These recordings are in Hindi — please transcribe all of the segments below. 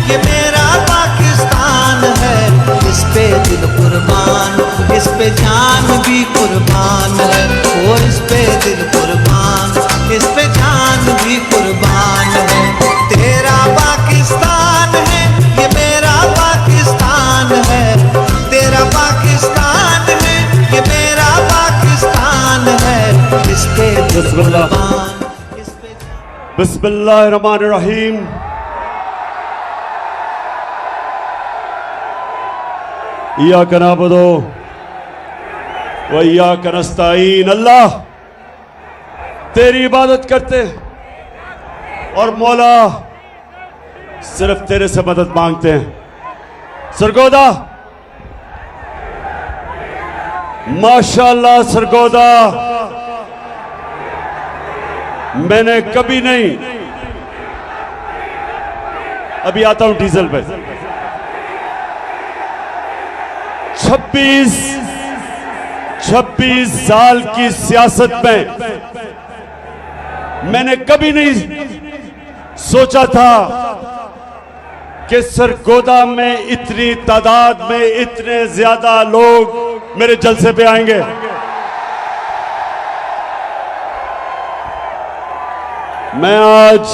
ये मेरा पाकिस्तान है। इस पे दिल कुर्बान, इस पे जान भी कुर्बान है। वो इस पे दिल कुर्बान, इस पे जान भी कुर्बान है। तेरा पाकिस्तान है, ये मेरा पाकिस्तान है। तेरा पाकिस्तान है, ये मेरा पाकिस्तान है। इस पे दिल कुर्बान, इस पे बिस्मिल्लाहिर्रहमानिर्रहीम। इय्याका नअबुदु व इय्याका नस्तईन। अल्लाह तेरी इबादत करते और मौला सिर्फ तेरे से मदद मांगते हैं। सरगोदा माशाअल्लाह, सरगोदा मैंने कभी नहीं, अभी आता हूं डीजल पे, 26 साल की सियासत में मैंने कभी नहीं सोचा था कि सरगोदा में इतनी तादाद में इतने ज्यादा लोग मेरे जलसे पे आएंगे। मैं आज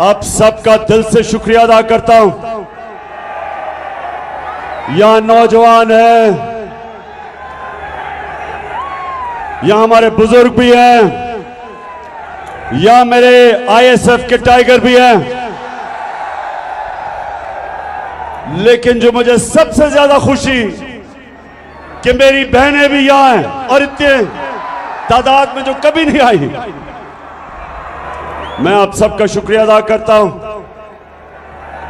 आप सबका दिल से शुक्रिया अदा करता हूं। यहां नौजवान हैं, यहां हमारे बुजुर्ग भी हैं, यहां मेरे आईएसएफ के टाइगर भी हैं, लेकिन जो मुझे सबसे ज्यादा खुशी कि मेरी बहनें भी यहां हैं और इतने तादाद में जो कभी नहीं आई। मैं आप सबका शुक्रिया अदा करता हूं।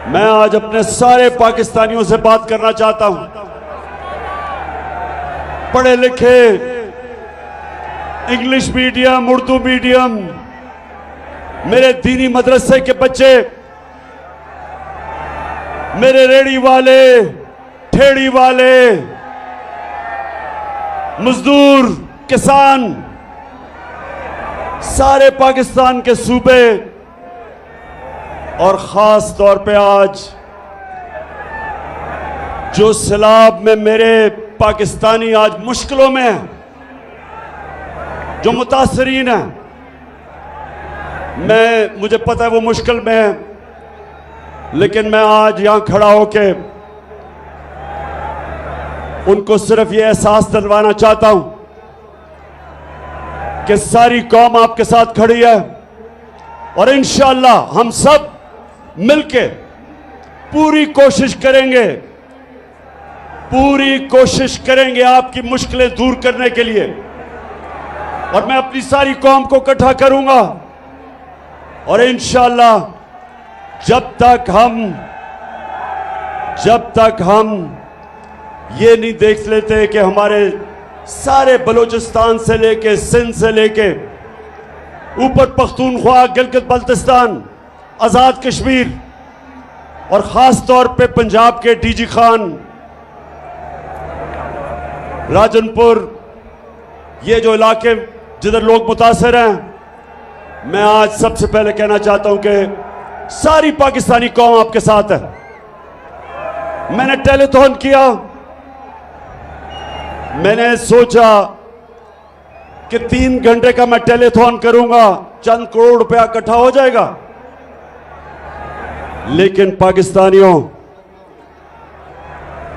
मैं आज अपने सारे पाकिस्तानियों से बात करना चाहता हूं। पढ़े लिखे, इंग्लिश मीडियम, उर्दू मीडियम, मेरे दीनी मदरसे के बच्चे, मेरे रेड़ी वाले, ठेड़ी वाले, मजदूर, किसान, सारे पाकिस्तान के सूबे और खास तौर पे आज जो सैलाब में मेरे पाकिस्तानी आज मुश्किलों में हैं, जो मुतासरीन हैं, मुझे पता है वो मुश्किल में है, लेकिन मैं आज यहां खड़ा होके उनको सिर्फ ये एहसास दिलवाना चाहता हूं कि सारी कौम आपके साथ खड़ी है और इंशाअल्लाह हम सब मिलके पूरी कोशिश करेंगे आपकी मुश्किलें दूर करने के लिए। और मैं अपनी सारी कौम को इकट्ठा करूंगा और इंशाअल्लाह जब तक हम ये नहीं देख लेते कि हमारे सारे बलूचिस्तान से लेके सिंध से लेके ऊपर पख्तूनख्वा, गिलगित बल्तिस्तान, आज़ाद कश्मीर और ख़ास तौर पे पंजाब के डीजी खान, राजनपुर, ये जो इलाके जिधर लोग मुतासर हैं, मैं आज सबसे पहले कहना चाहता हूं कि सारी पाकिस्तानी कौम आपके साथ है। मैंने टेलीथॉन किया, मैंने सोचा कि 3 घंटे का मैं टेलीथॉन करूंगा, चंद करोड़ रुपया इकट्ठा हो जाएगा। लेकिन पाकिस्तानियों,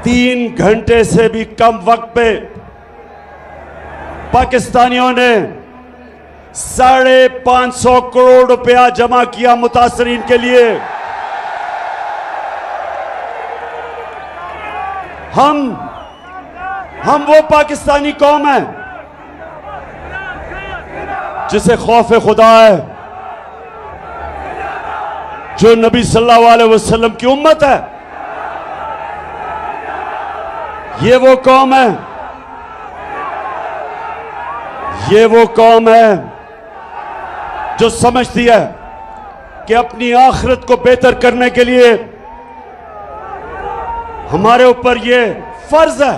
3 घंटे से भी कम वक्त पे पाकिस्तानियों ने 550 करोड़ रुपया जमा किया मुतासरीन के लिए। हम वो पाकिस्तानी कौम है जिसे खौफ खुदा है, जो नबी सल्लल्लाहु अलैहि वसल्लम की उम्मत है। ये वो कौम है, ये वो कौम है जो समझती है कि अपनी आखिरत को बेहतर करने के लिए हमारे ऊपर ये फर्ज है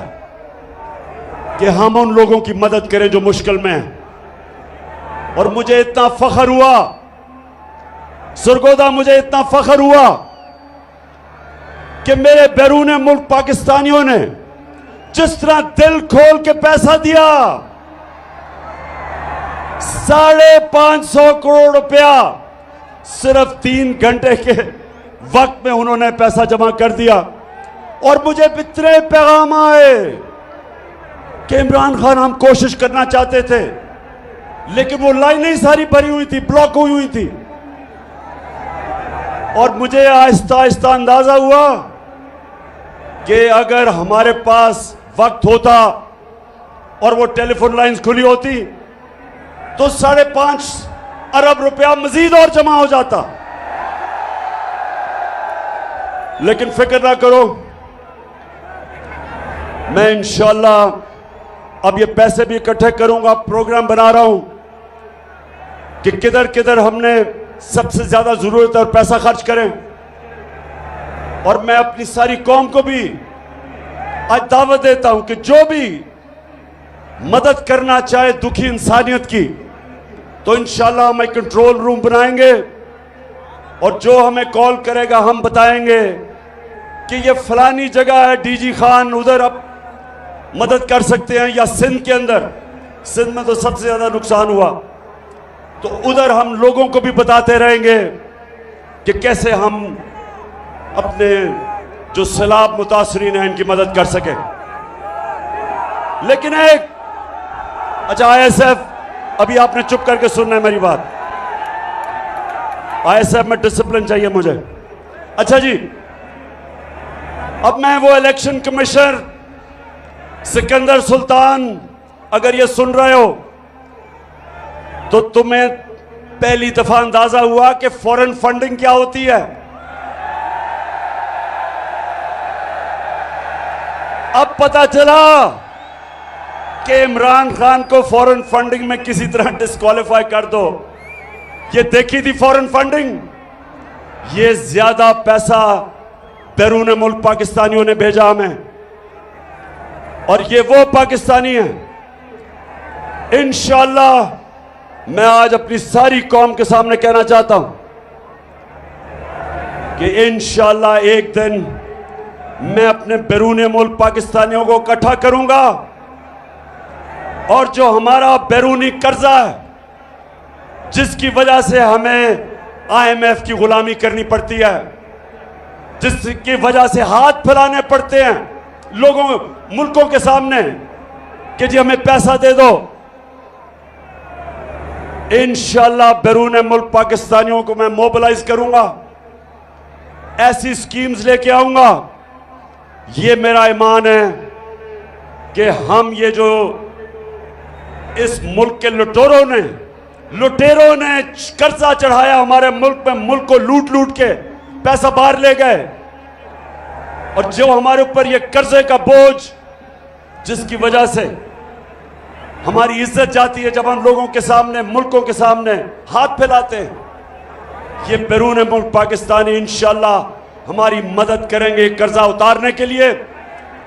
कि हम उन लोगों की मदद करें जो मुश्किल में हैं। और मुझे इतना फख्र हुआ सरगोदा, मुझे इतना फख्र हुआ कि मेरे बैरून मुल्क पाकिस्तानियों ने जिस तरह दिल खोल के पैसा दिया, 550 करोड़ रुपया सिर्फ 3 घंटे के वक्त में उन्होंने पैसा जमा कर दिया। और मुझे इतने पैगाम आए कि इमरान खान हम कोशिश करना चाहते थे, लेकिन वो लाइनें सारी भरी हुई थी, ब्लॉक हुई थी। और मुझे आहिस्ता आहिस्ता अंदाजा हुआ कि अगर हमारे पास वक्त होता और वो टेलीफोन लाइंस खुली होती तो 5.5 अरब रुपया मजीद और जमा हो जाता। लेकिन फिक्र ना करो, मैं इंशाअल्लाह अब ये पैसे भी इकट्ठे करूंगा। प्रोग्राम बना रहा हूं कि किधर किधर हमने सबसे ज्यादा जरूरत है और पैसा खर्च करें। और मैं अपनी सारी कौम को भी आज दावत देता हूं कि जो भी मदद करना चाहे दुखी इंसानियत की, तो इंशाल्लाह हम एक कंट्रोल रूम बनाएंगे और जो हमें कॉल करेगा हम बताएंगे कि ये फलानी जगह है, डीजी खान उधर अब मदद कर सकते हैं, या सिंध के अंदर, सिंध में तो सबसे ज्यादा नुकसान हुआ, तो उधर हम लोगों को भी बताते रहेंगे कि कैसे हम अपने जो सैलाब मुतासरीन हैं इनकी मदद कर सके। लेकिन एक अच्छा आईएसएफ, अभी आपने चुप करके सुनना है मेरी बात। आईएसएफ में डिसिप्लिन चाहिए मुझे। अच्छा जी, अब मैं वो इलेक्शन कमिश्नर सिकंदर सुल्तान, अगर ये सुन रहे हो तो तुम्हें पहली दफा अंदाजा हुआ कि फॉरेन फंडिंग क्या होती है। अब पता चला कि इमरान खान को फॉरेन फंडिंग में किसी तरह डिस्क्वालीफाई कर दो। ये देखी थी फॉरेन फंडिंग, ये ज्यादा पैसा बैरून मुल्क पाकिस्तानियों ने भेजा हमें, और ये वो पाकिस्तानी हैं। इंशाअल्लाह मैं आज अपनी सारी कौम के सामने कहना चाहता हूं कि इंशाअल्लाह एक दिन मैं अपने बैरून मुल्क पाकिस्तानियों को इकट्ठा करूंगा, और जो हमारा बैरूनी कर्जा है जिसकी वजह से हमें आईएमएफ की गुलामी करनी पड़ती है, जिसकी वजह से हाथ फैलाने पड़ते हैं लोगों मुल्कों के सामने कि जी हमें पैसा दे दो, इंशाअल्लाह बैरून मुल्क पाकिस्तानियों को मैं मोबिलाइज करूंगा, ऐसी स्कीम्स लेके आऊंगा। ये मेरा ईमान है कि हम ये जो इस मुल्क के लुटेरों ने कर्जा चढ़ाया हमारे मुल्क में, मुल्क को लूट लूट के पैसा बाहर ले गए, और जो हमारे ऊपर ये कर्जे का बोझ जिसकी वजह से हमारी इज्जत जाती है जब हम लोगों के सामने, मुल्कों के सामने हाथ फैलाते हैं, ये बैरून मुल्क पाकिस्तानी इंशाअल्लाह हमारी मदद करेंगे कर्जा उतारने के लिए,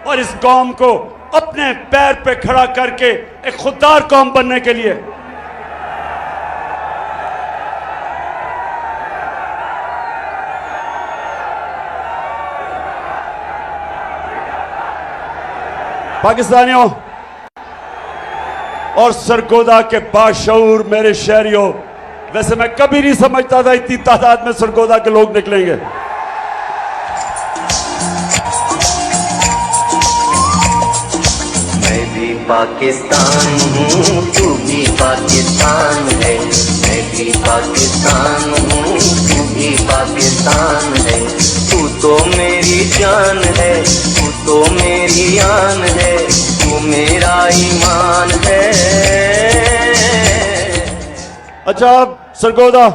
और इस कौम को अपने पैर पे खड़ा करके एक खुददार कौम बनने के लिए। पाकिस्तानियों और सरगोदा के बाशऊर मेरे शहरियों, वैसे मैं कभी नहीं समझता था इतनी तादाद में सरगोदा के लोग निकलेंगे। पाकिस्तान हूँ, तू भी पाकिस्तान है, मैं भी पाकिस्तान हूँ, तू भी पाकिस्तान है। तू तो मेरी जान है, तू तो मेरी आन है, तू मेरा ईमान है। अच्छा सरगोदा,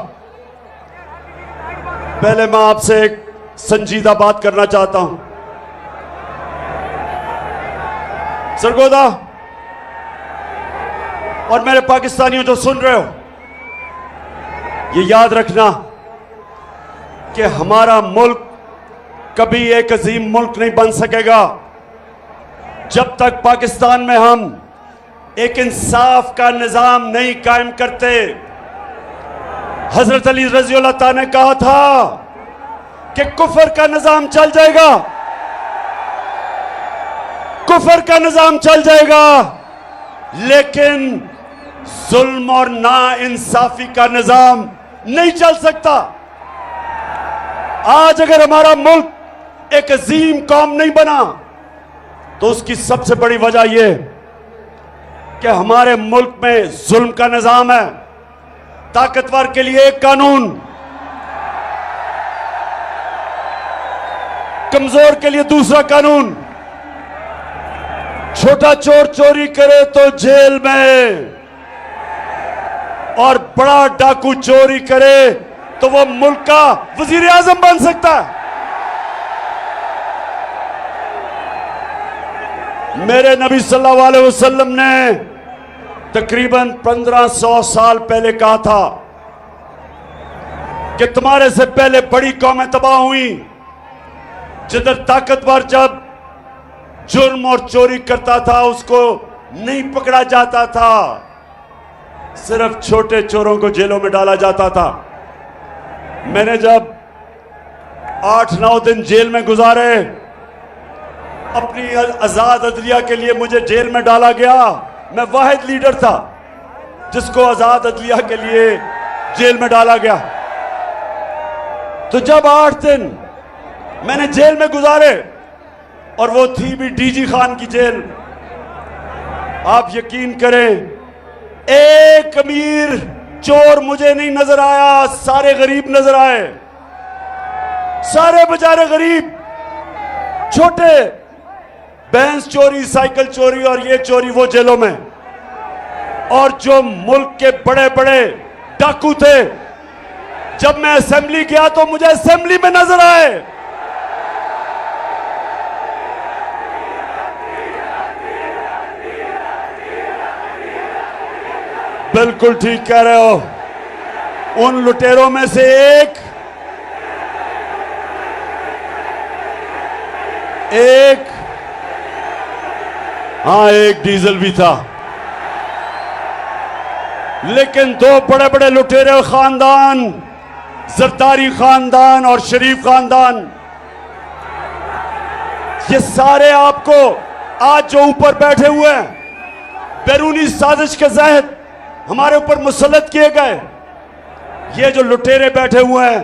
पहले मैं आपसे एक संजीदा बात करना चाहता हूं। सरगोदा और मेरे पाकिस्तानियों जो सुन रहे हो, ये याद रखना कि हमारा मुल्क कभी एक अजीम मुल्क नहीं बन सकेगा जब तक पाकिस्तान में हम एक इंसाफ का निजाम नहीं कायम करते। हजरत अली रज़ी अल्लाह ताला ने कहा था कि कुफर का निजाम चल जाएगा, कुफर का निजाम चल जाएगा, लेकिन जुल्म और ना इंसाफी का निजाम नहीं चल सकता। आज अगर हमारा मुल्क एक अजीम कौम नहीं बना तो उसकी सबसे बड़ी वजह यह कि हमारे मुल्क में जुल्म का निजाम है। ताकतवर के लिए एक कानून, कमजोर के लिए दूसरा कानून। छोटा चोर चोरी करे तो जेल में, और बड़ा डाकू चोरी करे तो वो मुल्क का वजीर आजम बन सकता है। मेरे नबी सल्लल्लाहु अलैहि वसल्लम ने तकरीबन 1500 साल पहले कहा था कि तुम्हारे से पहले बड़ी कौमें तबाह हुई, जिधर ताकतवर जब जुर्म और चोरी करता था उसको नहीं पकड़ा जाता था, सिर्फ छोटे चोरों को जेलों में डाला जाता था। मैंने जब 8-9 दिन जेल में गुजारे, अपनी आजाद अदलिया के लिए मुझे जेल में डाला गया। मैं वाहिद लीडर था जिसको आजाद अदलिया के लिए जेल में डाला गया। तो जब 8 दिन मैंने जेल में गुजारे, और वो थी भी डीजी खान की जेल, आप यकीन करें एक अमीर चोर मुझे नहीं नजर आया, सारे गरीब नजर आए, सारे बेचारे गरीब। छोटे भैंस चोरी, साइकिल चोरी और ये चोरी वो जेलों में। और जो मुल्क के बड़े बड़े डाकू थे, जब मैं असेंबली गया तो मुझे असेंबली में नजर आए। बिल्कुल ठीक कह रहे हो। उन लुटेरों में से एक हाँ, एक डीजल भी था। लेकिन दो बड़े बड़े लुटेरे खानदान, जरदारी खानदान और शरीफ खानदान, ये सारे आपको आज जो ऊपर बैठे हुए हैं, बैरूनी साजिश के तहत हमारे ऊपर मुसल्लत किए गए, ये जो लुटेरे बैठे हुए हैं,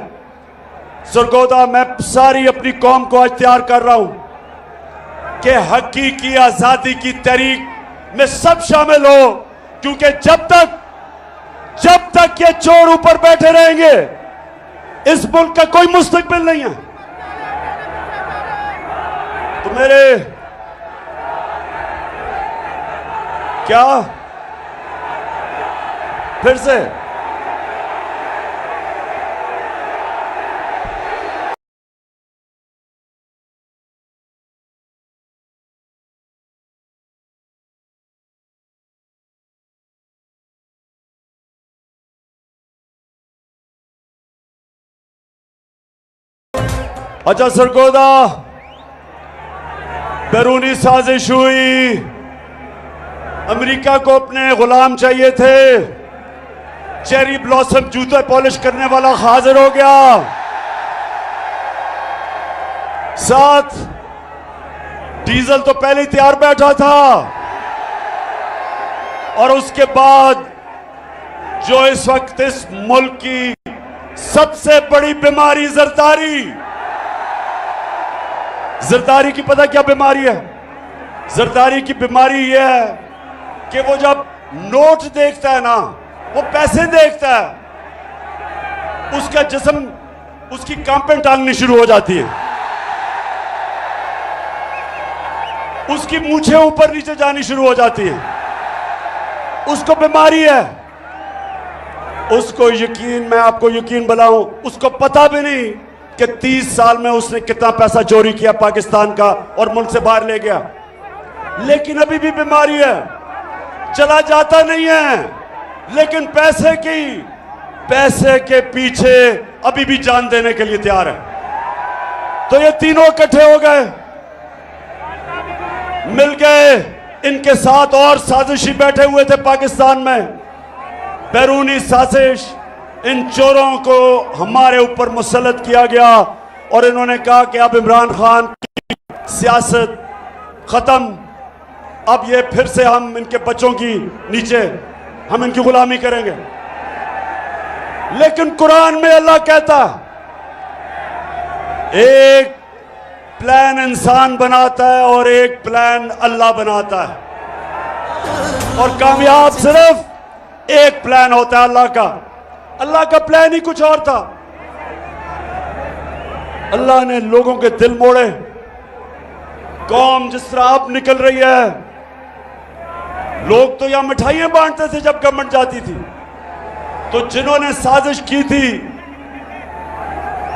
सरगोदा मैं सारी अपनी कौम को आज तैयार कर रहा हूं कि हकीकी आजादी की तहरीक में सब शामिल हो, क्योंकि जब तक ये चोर ऊपर बैठे रहेंगे इस मुल्क का कोई मुस्तकबिल नहीं है। तो मेरे क्या फिर से अच्छा सरगोदा, बैरूनी साजिश हुई, अमेरिका को अपने गुलाम चाहिए थे, चेरी ब्लॉसम जूते पॉलिश करने वाला हाजिर हो गया, साथ डीजल तो पहले ही तैयार बैठा था, और उसके बाद जो इस वक्त इस मुल्क की सबसे बड़ी बीमारी जरदारी की पता क्या बीमारी है? जरदारी की बीमारी यह है कि वो जब नोट देखता है ना, वो पैसे देखता है, उसका जिस्म, उसकी कांपें टांगनी शुरू हो जाती है, उसकी मूछें ऊपर नीचे जानी शुरू हो जाती है, उसको बीमारी है। उसको यकीन, मैं आपको यकीन बनाऊं, उसको पता भी नहीं कि 30 साल में उसने कितना पैसा चोरी किया पाकिस्तान का और मुल्क से बाहर ले गया, लेकिन अभी भी बीमारी है, चला जाता नहीं है, लेकिन पैसे के पीछे अभी भी जान देने के लिए तैयार है। तो ये तीनों इकट्ठे हो गए, मिल गए, इनके साथ और साजिशी बैठे हुए थे पाकिस्तान में, बैरूनी साजिश, इन चोरों को हमारे ऊपर मुसल्लत किया गया और इन्होंने कहा कि अब इमरान खान की सियासत खत्म, अब ये फिर से हम इनके बच्चों की नीचे हम इनकी गुलामी करेंगे। लेकिन कुरान में अल्लाह कहता एक प्लान इंसान बनाता है और एक प्लान अल्लाह बनाता है, और कामयाब सिर्फ एक प्लान होता है अल्लाह का। अल्लाह का प्लान ही कुछ और था। अल्लाह ने लोगों के दिल मोड़े। कौम जिस तरह अब निकल रही है, लोग तो यहां मिठाइयां बांटते थे जब गवर्नमेंट जाती थी, तो जिन्होंने साजिश की थी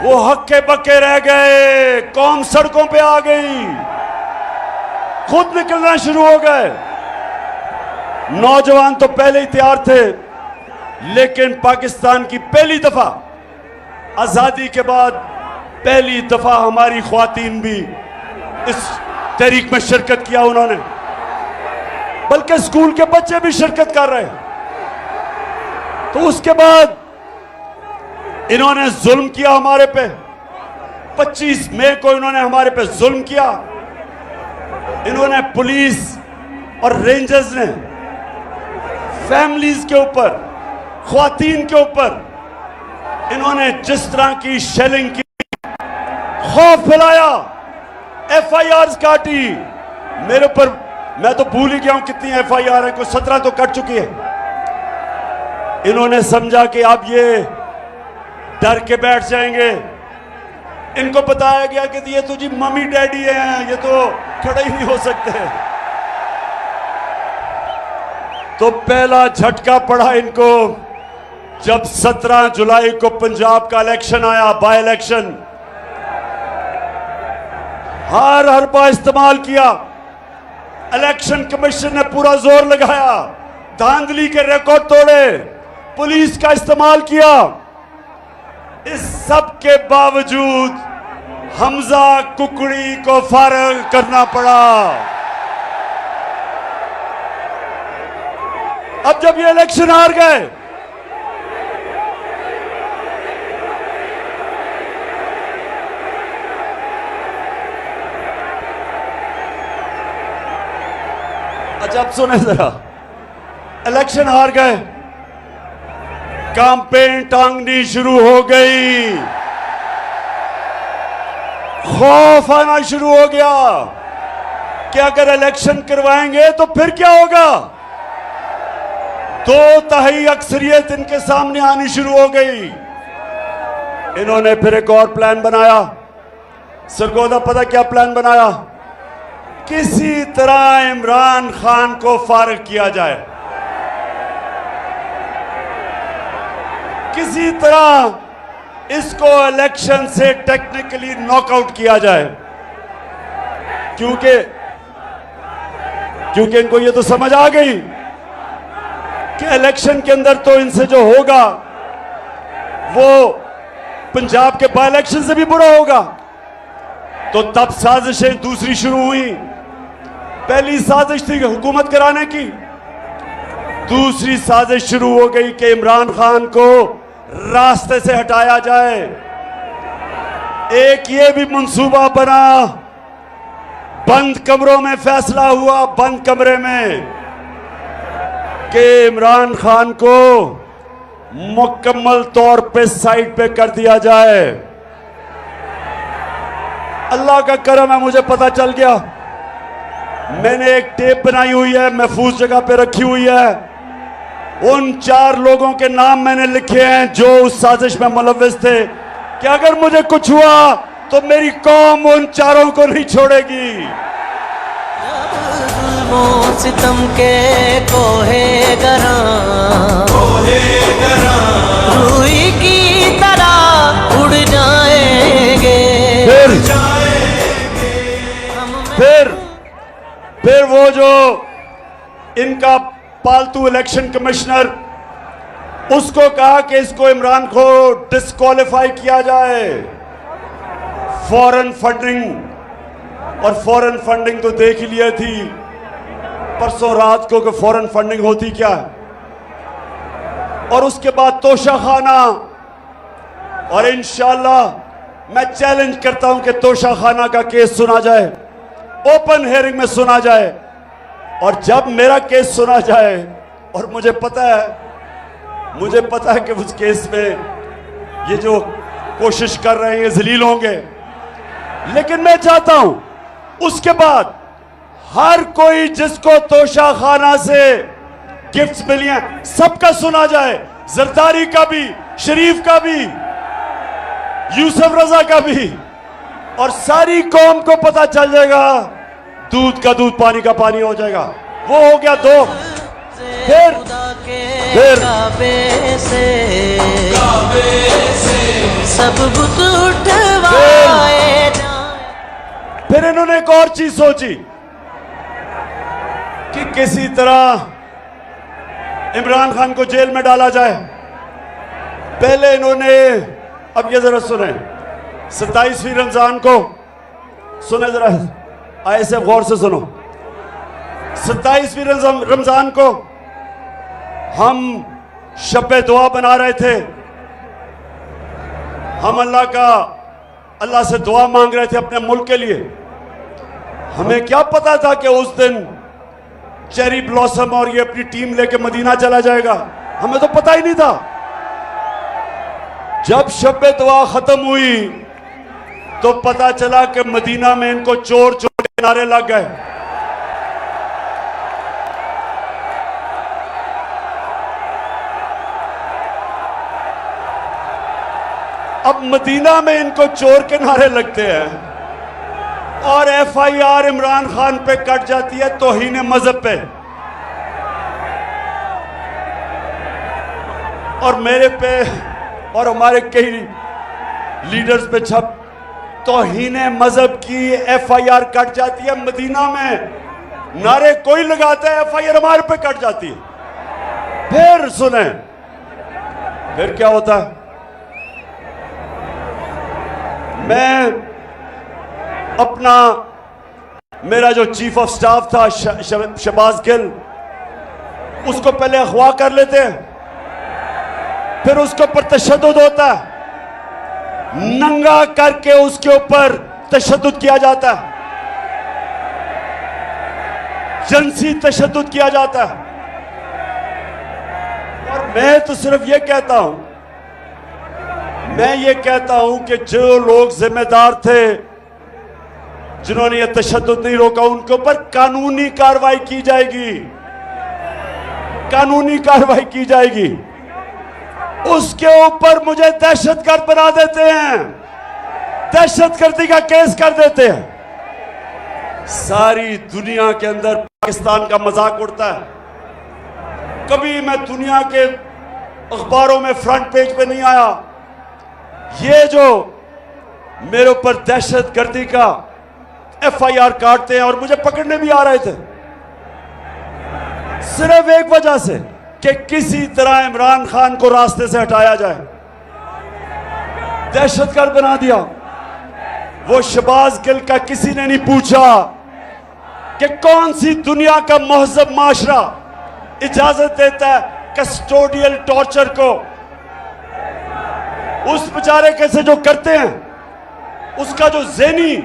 वो हक्के बक्के रह गए, कौम सड़कों पे आ गई, खुद निकलना शुरू हो गए। नौजवान तो पहले ही तैयार थे, लेकिन पाकिस्तान की पहली दफा आजादी के बाद पहली दफा हमारी ख्वातीन भी इस तहरीक में शिरकत किया उन्होंने, बल्कि स्कूल के बच्चे भी शिरकत कर रहे हैं। तो उसके बाद इन्होंने जुल्म किया हमारे पे। 25 मई को इन्होंने हमारे पे जुल्म किया। इन्होंने पुलिस और रेंजर्स ने फैमिलीज के ऊपर, ख्वातीन के ऊपर इन्होंने जिस तरह की शेलिंग की, खौफ फैलाया, FIRs काटी मेरे ऊपर। मैं तो भूल ही गया हूं कितनी FIR है, कोई 17 तो कट चुकी है। इन्होंने समझा कि अब ये डर के बैठ जाएंगे। इनको बताया गया कि ये तो जी मम्मी डैडी हैं, ये तो खड़े ही नहीं हो सकते। तो पहला झटका पड़ा इनको जब 17 जुलाई को पंजाब का इलेक्शन आया, बाय इलेक्शन। हर हरबा इस्तेमाल किया। इलेक्शन कमीशन ने पूरा जोर लगाया, धांधली के रिकॉर्ड तोड़े, पुलिस का इस्तेमाल किया। इस सब के बावजूद हमजा कुकड़ी को फारग करना पड़ा। अब जब ये इलेक्शन हार गए, अच्छा अब सुने जरा, इलेक्शन हार गए, कैंपेन टांगनी शुरू हो गई, खौफ आना शुरू हो गया कि अगर इलेक्शन करवाएंगे तो फिर क्या होगा। 2/3 अक्सरियत इनके सामने आनी शुरू हो गई। इन्होंने फिर एक और प्लान बनाया। सरगोदा पता क्या प्लान बनाया? किसी तरह इमरान खान को फारिग किया जाए, किसी तरह इसको इलेक्शन से टेक्निकली नॉकआउट किया जाए, क्योंकि इनको ये तो समझ आ गई कि इलेक्शन के अंदर तो इनसे जो होगा वो पंजाब के बाय इलेक्शन से भी बुरा होगा। तो तब साजिशें दूसरी शुरू हुई। पहली साजिश थी हुकूमत कराने की, दूसरी साजिश शुरू हो गई कि इमरान खान को रास्ते से हटाया जाए। एक ये भी मंसूबा बना, बंद कमरों में फैसला हुआ, बंद कमरे में, कि इमरान खान को मुकम्मल तौर पे साइड पे कर दिया जाए। अल्लाह का करम है, मुझे पता चल गया। मैंने एक टेप बनाई हुई है, महफूज जगह पे रखी हुई है। उन 4 लोगों के नाम मैंने लिखे हैं जो उस साजिश में मुलव्विस थे, कि अगर मुझे कुछ हुआ तो मेरी कौम उन 4 को नहीं छोड़ेगी। सितम के कोहे गरा रूई की तरह उड़ जाएंगे। फिर वो जो इनका पालतू इलेक्शन कमिश्नर, उसको कहा कि इसको इमरान को डिस्क्वालीफाई किया जाए। फॉरेन फंडिंग, और फॉरेन फंडिंग तो देख ही लिया थी परसों रात को कि फॉरेन फंडिंग होती क्या है। और उसके बाद तोशाखाना, और इंशाअल्लाह मैं चैलेंज करता हूं कि तोशा खाना का केस सुना जाए, ओपन हेयरिंग में सुना जाए, और जब मेरा केस सुना जाए, और मुझे पता है कि उस केस में ये जो कोशिश कर रहे हैं ये जलील होंगे, लेकिन मैं चाहता हूं उसके बाद हर कोई जिसको तोशा खाना से गिफ्ट्स मिली हैं सबका सुना जाए, जरदारी का भी, शरीफ का भी, यूसुफ रजा का भी, और सारी कौम को पता चल जाएगा, दूध का दूध पानी का पानी हो जाएगा। वो हो गया दो। फिर काबे से सब बुत उठवाए जाएं। फिर इन्होंने एक और चीज सोची कि किसी तरह इमरान खान को जेल में डाला जाए। पहले इन्होंने, अब ये जरा सुने, 27वीं रमजान को सुने, जरा ऐसे गौर से सुनो। 27वीं रमजान को हम शब दुआ बना रहे थे, हम अल्लाह से दुआ मांग रहे थे अपने मुल्क के लिए। हमें क्या पता था कि उस दिन चेरी ब्लॉसम और ये अपनी टीम लेके मदीना चला जाएगा, हमें तो पता ही नहीं था। जब शब दुआ खत्म हुई तो पता चला कि मदीना में इनको चोर चोर के नारे लग गए। अब मदीना में इनको चोर के नारे लगते हैं और FIR इमरान खान पे कट जाती है तौहीन मजहब पे, और मेरे पे और हमारे कई लीडर्स पे छप तौहीन मजहब की FIR कट जाती है। मदीना में नारे कोई लगाता है, FIR हमारे पे कट जाती है। फिर सुने, फिर क्या होता है? मैं अपना, मेरा जो चीफ ऑफ स्टाफ था शहबाज गिल, उसको पहले अगवा कर लेते हैं, फिर उसके ऊपर तशद्दुद होता है, नंगा करके उसके ऊपर तशद्दुद किया जाता है, जिनसी तशद्दुद किया जाता है। और मैं तो सिर्फ ये कहता हूं, मैं ये कहता हूं कि जो लोग जिम्मेदार थे, जिन्होंने ये तशद्दुद नहीं रोका, उनके ऊपर कानूनी कार्रवाई की जाएगी, कानूनी कार्रवाई की जाएगी। उसके ऊपर मुझे दहशतगर्द बना देते हैं, दहशतगर्दी का केस कर देते हैं। सारी दुनिया के अंदर पाकिस्तान का मजाक उड़ता है। कभी मैं दुनिया के अखबारों में फ्रंट पेज पे नहीं आया। ये जो मेरे ऊपर दहशतगर्दी का FIR काटते हैं और मुझे पकड़ने भी आ रहे थे, सिर्फ एक वजह से कि किसी तरह इमरान खान को रास्ते से हटाया जाए, दहशतगर्द बना दिया। वो शहबाज गिल का किसी ने नहीं पूछा कि कौन सी दुनिया का महजब माशरा इजाजत देता है कस्टोडियल टॉर्चर को। उस बेचारे कैसे जो करते हैं, उसका जो ज़हनी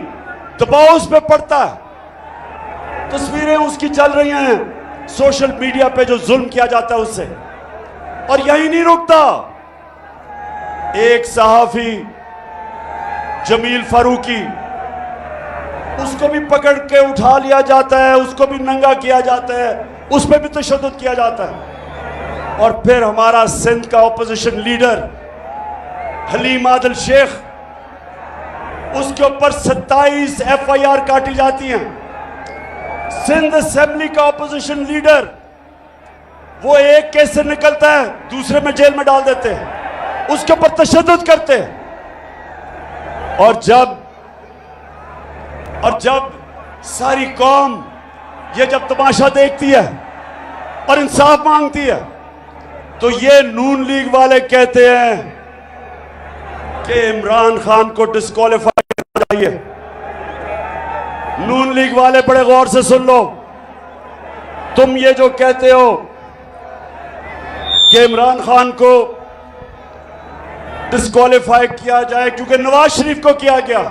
दबाव उस पर पड़ता है। तस्वीरें उसकी चल रही हैं सोशल मीडिया पे, जो जुल्म किया जाता है उससे। और यही नहीं रुकता, एक सहाफी जमील फारूकी, उसको भी पकड़ के उठा लिया जाता है, उसको भी नंगा किया जाता है, उस पर भी तशद्दुद किया जाता है। और फिर हमारा सिंध का ऑपोजिशन लीडर हलीम आदिल शेख, उसके ऊपर 27 FIR काटी जाती हैं। सिंध असेंबली का ऑपोजिशन लीडर, वो एक केस से निकलता है दूसरे में जेल में डाल देते हैं, उसके ऊपर तशद्दुद करते हैं। और जब सारी कौम ये जब तमाशा देखती है और इंसाफ मांगती है, तो ये नून लीग वाले कहते हैं कि इमरान खान को डिस्क्वालीफाई करना चाहिए। नून लीग वाले बड़े गौर से सुन लो, तुम ये जो कहते हो कि इमरान खान को डिस्क्वालीफाई किया जाए, क्योंकि नवाज शरीफ को किया गया।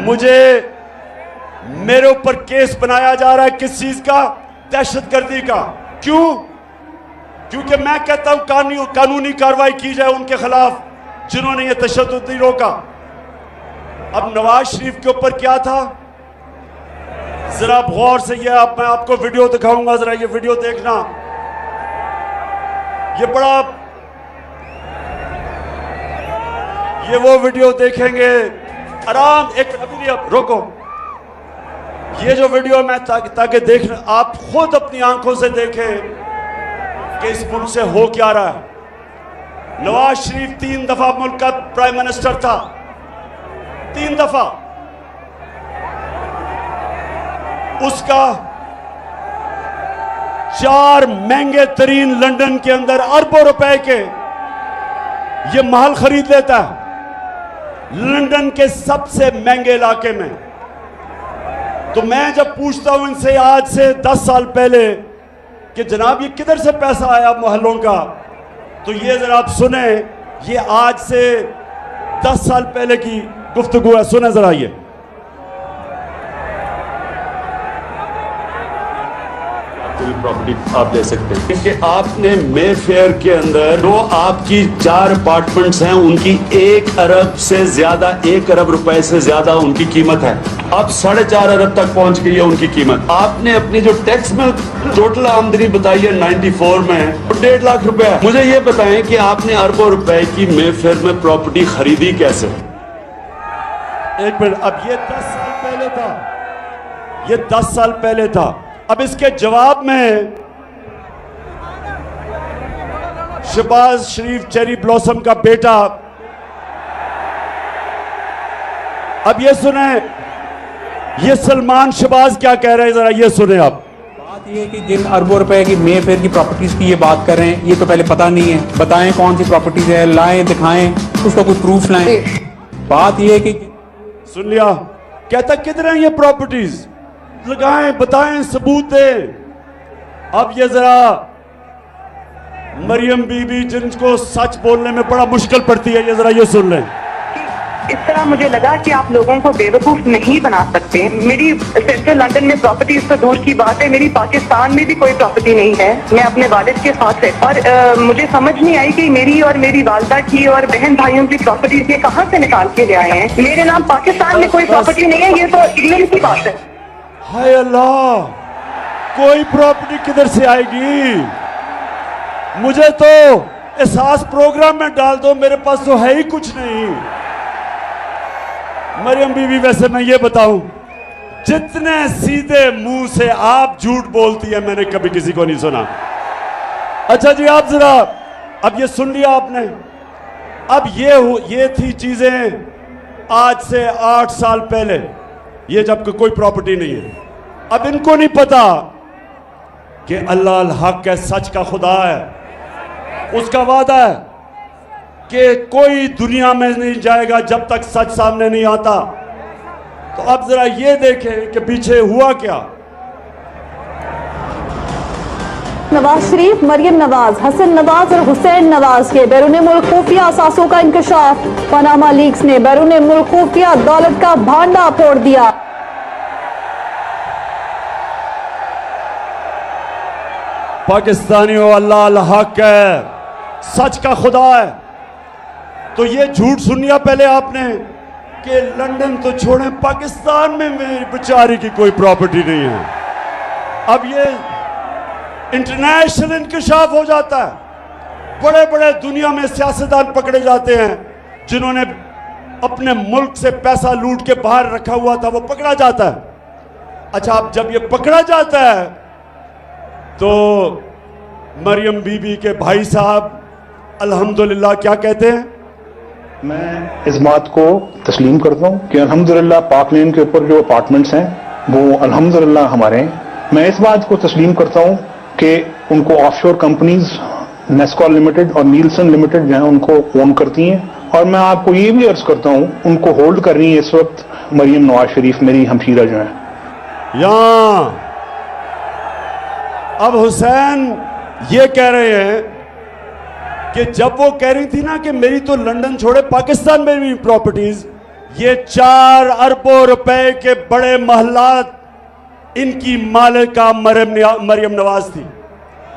मुझे मेरे ऊपर केस बनाया जा रहा है किस चीज का? दहशतगर्दी का। क्यों? क्योंकि मैं कहता हूं कानूनी कार्रवाई की जाए उनके खिलाफ जिन्होंने ये तशद्दुद नहीं रोका। अब नवाज शरीफ के ऊपर क्या था, जरा गौर से ये मैं आपको वीडियो दिखाऊंगा, जरा ये वीडियो देखना। ये वो वीडियो देखेंगे आराम। एक अभी अब रोको, ये जो वीडियो मैं ताकि देख आप खुद अपनी आंखों से देखें कि इस मुल्क से हो क्या रहा है। नवाज शरीफ 3 दफा मुल्क का प्राइम मिनिस्टर था, 3 दफा। उसका 4 महंगे तरीन लंदन के अंदर अरबों रुपए के ये महल खरीद लेता है, लंदन के सबसे महंगे इलाके में। तो मैं जब पूछता हूं इनसे आज से 10 साल पहले कि जनाब ये किधर से पैसा आया महलों का, तो ये जरा आप सुने, ये आज से 10 साल पहले की गुफ्तगू है। सुने जरा ये। प्रॉपर्टी आप ले सकते हैं क्योंकि आपने मे फेयर के अंदर जो आपकी 4 अपार्टमेंट्स हैं उनकी 1 अरब से ज्यादा, 1 अरब रुपए से ज्यादा उनकी कीमत है। अब 4.5 अरब तक पहुंच गई है उनकी कीमत। आपने अपनी जो टैक्स में टोटल आमदनी बताई है 94 में 1.5 लाख रुपए है। मुझे ये बताएं कि आपने अरबों रुपए की मे फेयर में प्रॉपर्टी खरीदी कैसे? एक मिनट, अब ये 10 साल पहले था, ये 10 साल पहले था। अब इसके जवाब में शहबाज शरीफ चेरी ब्लॉसम का बेटा, अब ये सुने, ये सलमान शहबाज क्या कह रहे हैं, जरा ये सुने आप। बात ये कि जिन अरबों रुपए की मे फेयर की प्रॉपर्टीज की ये बात कर रहे हैं, ये तो पहले पता नहीं है। बताएं कौन सी प्रॉपर्टीज है, लाएं, दिखाएं, उसका कोई प्रूफ लाएं। बात ये है कि सुन लिया, कहता किधर है ये प्रॉपर्टीज, लगाएं, बताएं, सबूत दें। अब ये जरा मरियम बीबी जिनको सच बोलने में बड़ा मुश्किल पड़ती है, ये जरा ये सुन लें। इस तरह मुझे लगा कि आप लोगों को बेवकूफ नहीं बना सकते। मेरी सिस्टर लंदन में प्रॉपर्टी तो दूर की बात है, मेरी पाकिस्तान में भी कोई प्रॉपर्टी नहीं है। मैं अपने वालिद के साथ है और मुझे समझ नहीं आई कि मेरी और मेरी वालदा की और बहन भाइयों की प्रॉपर्टी ये कहाँ से निकाल के ले आए हैं। मेरे नाम पाकिस्तान में कोई प्रॉपर्टी नहीं है, ये तो इंग्लैंड की बात है। हाय अल्लाह, कोई प्रॉपर्टी किधर से आएगी? मुझे तो एहसास प्रोग्राम में डाल दो, मेरे पास तो है ही कुछ नहीं। मरियम बीवी, वैसे मैं ये बताऊं, जितने सीधे मुंह से आप झूठ बोलती है मैंने कभी किसी को नहीं सुना। अच्छा जी, आप जरा अब ये सुन लिया आपने। अब ये थी चीजें आज से 8 साल पहले, ये जब कोई प्रॉपर्टी नहीं है। अब इनको नहीं पता कि अल्लाह अल हक है, सच का खुदा है, उसका वादा है कि कोई दुनिया में नहीं जाएगा जब तक सच सामने नहीं आता। तो अब जरा ये देखें कि पीछे हुआ क्या। नवाज शरीफ, मरियम नवाज, हसन नवाज और हुसैन नवाज के बैरून मुल्क खुफिया असासों का इंकशाफ। पनामा लीक्स ने बैरून मुल्क खुफिया दौलत का भांडा फोड़ दिया। पाकिस्तानियों, अल्लाह अल हक है, सच का खुदा है। तो ये झूठ सुन लिया पहले आपने कि लंदन तो छोड़ें, पाकिस्तान में मेरी बेचारी की कोई प्रॉपर्टी नहीं है। अब ये इंटरनेशनल इंकशाफ हो जाता है। बड़े बड़े दुनिया में सियासतदान पकड़े जाते हैं जिन्होंने अपने मुल्क से पैसा लूट के बाहर रखा हुआ था, वो पकड़ा जाता है। अच्छा, अब जब ये पकड़ा जाता है तो मरियम बीबी के भाई साहब अल्हम्दुलिल्लाह क्या कहते हैं? मैं इस बात को तस्लीम करता हूँ कि अल्हम्दुलिल्लाह पाक लेन के ऊपर जो अपार्टमेंट्स हैं वो अल्हम्दुलिल्लाह हमारे हैं। मैं इस बात को तस्लीम करता हूँ कि उनको ऑफशोर कंपनीज नेस्कॉल लिमिटेड और नीलसन लिमिटेड जो है उनको ओन करती हैं। और मैं आपको ये भी अर्ज करता हूँ उनको होल्ड कर रही है इस वक्त मरियम नवाज शरीफ, मेरी हमशीरा जो है। यहाँ अब हुसैन ये कह रहे हैं कि जब वो कह रही थी ना कि मेरी तो लंदन छोड़े पाकिस्तान में भी प्रॉपर्टीज, ये 4 अरबों रुपए के बड़े महलात इनकी मालिका मरियम नवाज थी।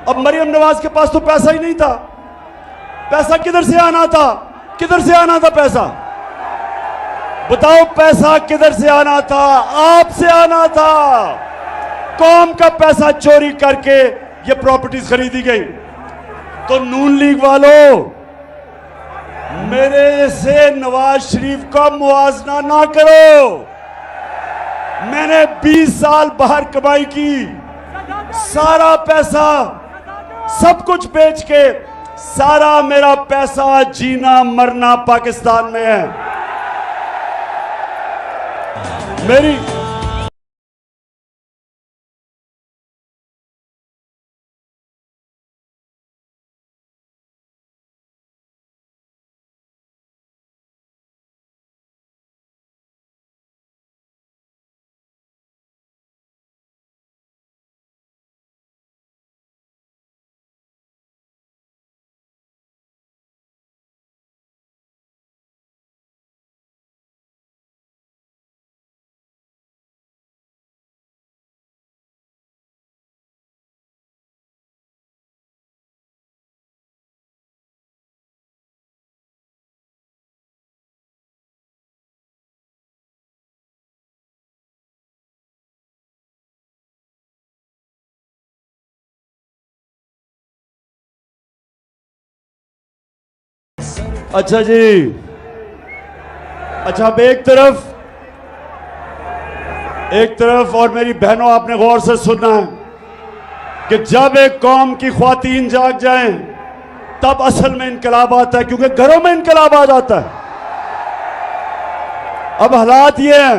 अब मरियम नवाज के पास तो पैसा ही नहीं था। पैसा किधर से आना था? किधर से आना था पैसा? बताओ, पैसा किधर से आना था? आपसे आना था। कौम का पैसा चोरी करके ये प्रॉपर्टीज खरीदी गई। तो नून लीग वालों, मेरे से नवाज शरीफ का मुआवजा ना करो। मैंने 20 साल बाहर कमाई की, सारा पैसा सब कुछ बेच के, सारा मेरा पैसा जीना मरना पाकिस्तान में है। मेरी अच्छा जी, अच्छा अब एक तरफ और मेरी बहनों, आपने गौर से सुनना है कि जब एक कौम की ख्वातीन जाग जाएं तब असल में इनकलाब आता है, क्योंकि घरों में इनकलाब आ जाता है। अब हालात ये हैं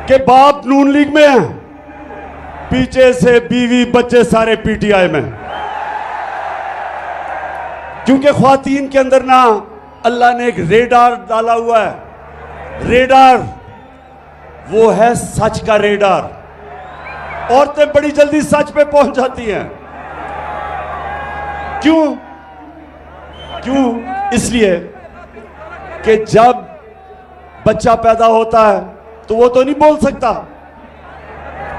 कि बाप नून लीग में है, पीछे से बीवी बच्चे सारे पीटीआई में, क्योंकि ख्वातीन के अंदर ना अल्लाह ने एक रेडार डाला हुआ है। रेडार वो है सच का रेडार। औरतें बड़ी जल्दी सच पे पहुंच जाती हैं। क्यों? इसलिए कि जब बच्चा पैदा होता है तो वो तो नहीं बोल सकता,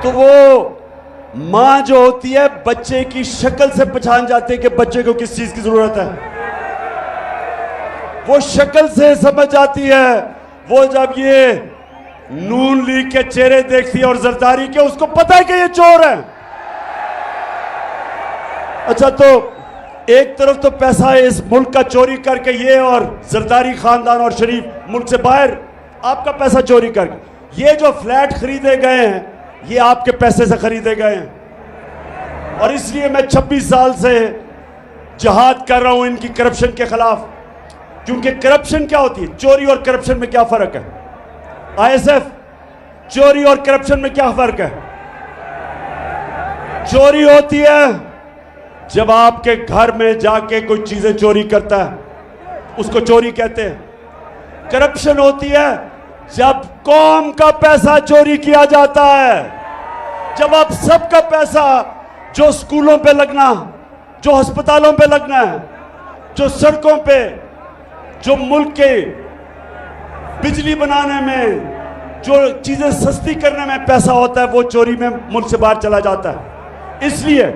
तो वो मां जो होती है बच्चे की शक्ल से पहचान जाती है कि बच्चे को किस चीज की जरूरत है। वो शक्ल से समझ जाती है। वो जब ये नून लीग के चेहरे देखती है और जरदारी के, उसको पता है कि ये चोर है। अच्छा, तो एक तरफ तो पैसा है इस मुल्क का चोरी करके, ये और जरदारी खानदान और शरीफ मुल्क से बाहर आपका पैसा चोरी करके, ये जो फ्लैट खरीदे गए हैं ये आपके पैसे से खरीदे गए हैं। और इसलिए मैं 26 साल से जिहाद कर रहा हूं इनकी करप्शन के खिलाफ। क्योंकि करप्शन क्या होती है? चोरी और करप्शन में क्या फर्क है? आईएसएफ, चोरी और करप्शन में क्या फर्क है? चोरी होती है जब आपके घर में जाके कोई चीजें चोरी करता है, उसको चोरी कहते हैं। करप्शन होती है जब कौम का पैसा चोरी किया जाता है, जब आप सबका पैसा जो स्कूलों पे लगना, जो अस्पतालों पे लगना है, जो सड़कों पे, जो मुल्क के बिजली बनाने में, जो चीजें सस्ती करने में पैसा होता है, वो चोरी में मुल्क से बाहर चला जाता है। इसलिए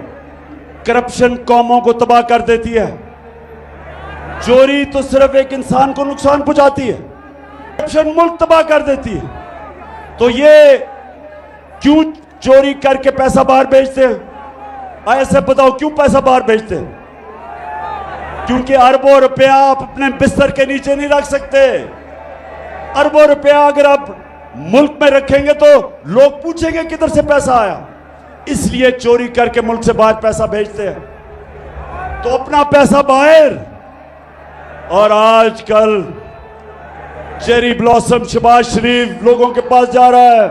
करप्शन कौमों को तबाह कर देती है। चोरी तो सिर्फ एक इंसान को नुकसान पहुंचाती है, करप्शन मुल्क तबाह कर देती है। तो ये क्यों चोरी करके पैसा बाहर भेजते हैं? ऐसे बताओ क्यों पैसा बाहर भेजते हैं? क्योंकि अरबों रुपया आप अपने बिस्तर के नीचे नहीं रख सकते। अरबों रुपया अगर आप मुल्क में रखेंगे तो लोग पूछेंगे किधर से पैसा आया। इसलिए चोरी करके मुल्क से बाहर पैसा भेजते हैं। तो अपना पैसा बाहर, और आजकल चेरी ब्लॉसम शहबाज शरीफ लोगों के पास जा रहा है।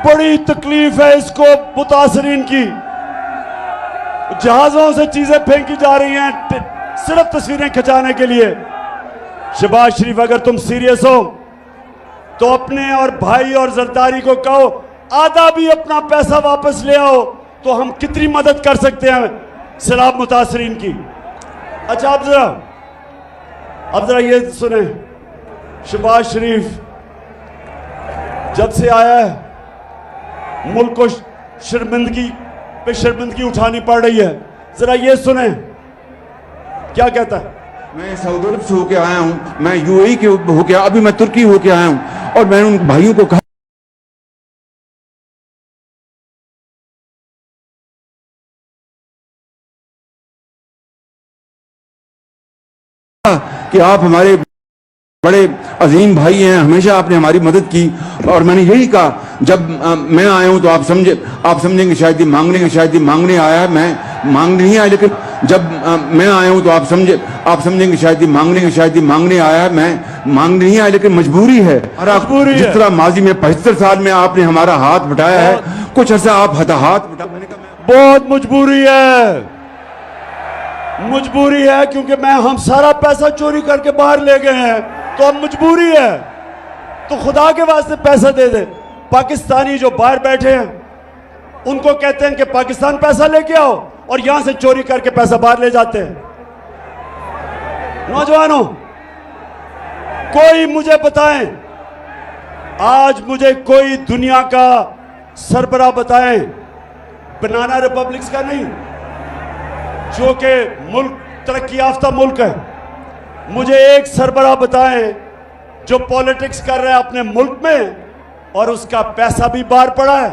बड़ी तकलीफ है इसको मुतासरीन की। जहाजों से चीजें फेंकी जा रही हैं सिर्फ तस्वीरें खिंचाने के लिए। शहबाज शरीफ, अगर तुम सीरियस हो तो अपने और भाई और जरदारी को कहो आधा भी अपना पैसा वापस ले आओ, तो हम कितनी मदद कर सकते हैं। सैलाब मुतासरीन की। अच्छा अब जरा ये सुने, शहबाज शरीफ जब से आया है मुल्क को शर्मिंदगी पे शर्मिंदगी उठानी पड़ रही है। जरा ये सुने क्या कहता है। मैं सऊदी अरब से होके आया हूँ, मैं यूएई के होके, अभी मैं तुर्की होके आया हूँ, और मैंने उन भाइयों को कहा कि आप हमारे बड़े अजीम भाई हैं, हमेशा आपने हमारी मदद की। और मैंने यही कहा, जब मैं आया हूं तो आप समझेंगे शायद ये मांगने आया है, मैं मांगने नहीं आया, लेकिन जब मैं आया हूं तो आप समझेंगे शायद ये मांगने आया है, मैं मांगने नहीं आया, लेकिन मजबूरी है। और जिस तरह माजी में 75 साल में आपने हमारा हाथ बटाया है, कुछ अर्सा आप हाथ बटा, बहुत मजबूरी है क्योंकि हम सारा पैसा चोरी करके बाहर ले गए हैं, तो अब मजबूरी है। तो खुदा के वास्ते पैसा दे दे। पाकिस्तानी जो बाहर बैठे हैं उनको कहते हैं कि पाकिस्तान पैसा लेके आओ, और यहां से चोरी करके पैसा बाहर ले जाते हैं। नौजवानों, कोई मुझे बताएं, आज मुझे कोई दुनिया का सरबराह बताएं, बनाना रिपब्लिक्स का नहीं, जो कि मुल्क तरक्की याफ्ता मुल्क है, मुझे एक सरबराह बताएं जो पॉलिटिक्स कर रहा है अपने मुल्क में और उसका पैसा भी बाहर पड़ा है,